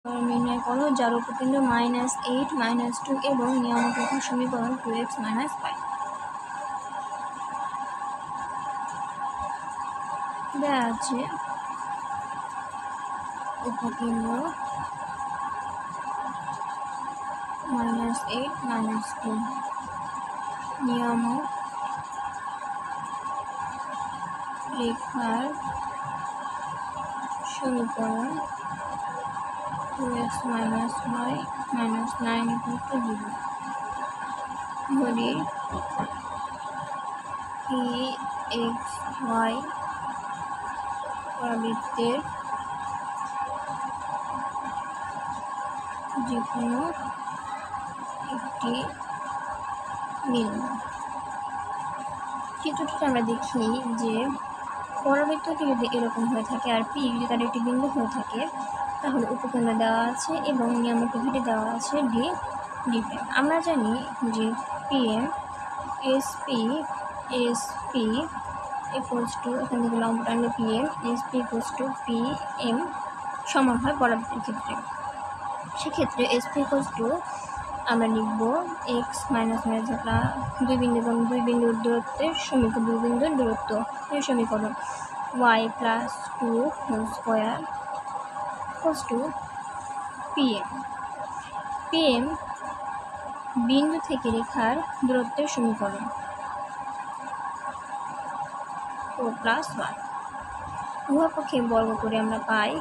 নির্ণয় করো যার উপকেন্দ্র -8 -2 এবং নিয়ামক রেখার সমীকরণ 2x - 5 দেওয়া আছে। উপকেন্দ্র -8 -2 নিয়ামক রেখার সমীকরণ 2x - y - 9 = 0 ধরি x y পরাবৃত্তের যে কোনো একটি বিন্দু। চিত্রটিতে আমরা দেখি যে পরাবৃত্তটি যদি এরকম হয়ে থাকে আর পি যদি তার একটি বিন্দু হয়ে থাকে, তাহলে উপকেন্দ্র দেওয়া আছে এবং নিয়ামক রেখাটি দেওয়া আছে ডি প্রাইম। আমরা জানি যে পিএম এসপি ইকুয়ালস টু, এখান থেকে লম্ব টানলে PM SP equals to PM সমান হয় পরাবৃত্তের ক্ষেত্রে। সেক্ষেত্রে এসপি ইকুয়ালস টু আমরা লিখব এক্স মাইনাস দুই বিন্দুর দূরত্বের সমীকরণ, দুই বিন্দুর দূরত্ব এর সমীকরণ y plus 2 whole square equals to PM বিন্দু থেকে রেখার দূরত্বের সমীকরণ 4 প্লাস 1। উভয় পক্ষে বর্গ করে আমরা পাই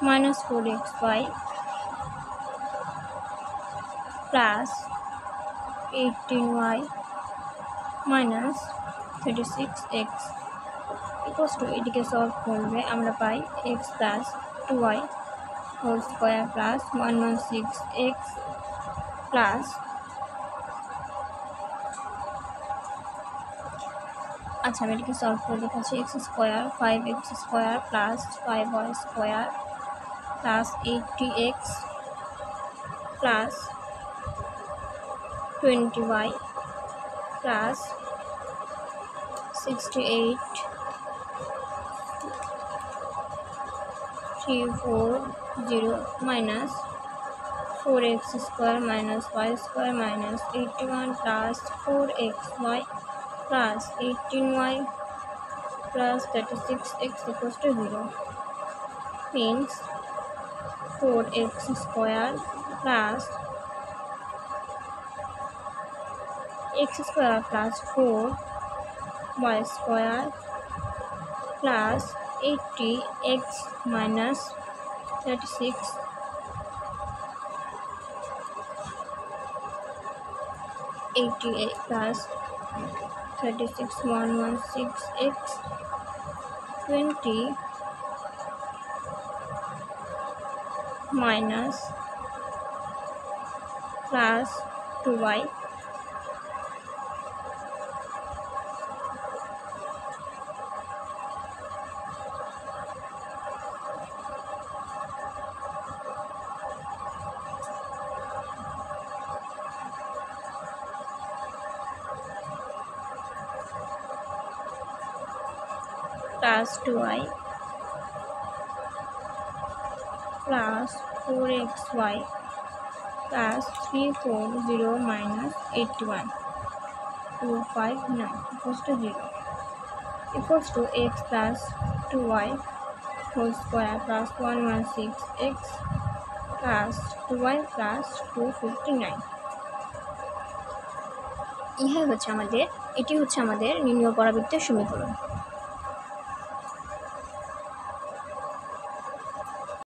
-4xy plus 18y minus 36x equals to, এটিকে সলভ করলে আমরা পাই x plus 2y whole square plus 116x plus, আচ্ছা আমি এটিকে সলভ করে দেখাচ্ছি, x square 5x square plus 5y square plus 80x plus 20y plus 68 340 minus 4x square minus y square minus 81 plus 4xy plus 18y plus 36x equals to 0 means 4x square plus x square plus 4y square plus 80x minus 36 88 plus 36 116x 20 minus plus 2y plus 2y plus 4xy plus 340 minus 81 259 equals to 0 equals to x plus 2y whole square plus 116x plus 2y plus 259। এটি হচ্ছে আমাদের নির্ণয় পরাবৃত্তের সমীকরণ।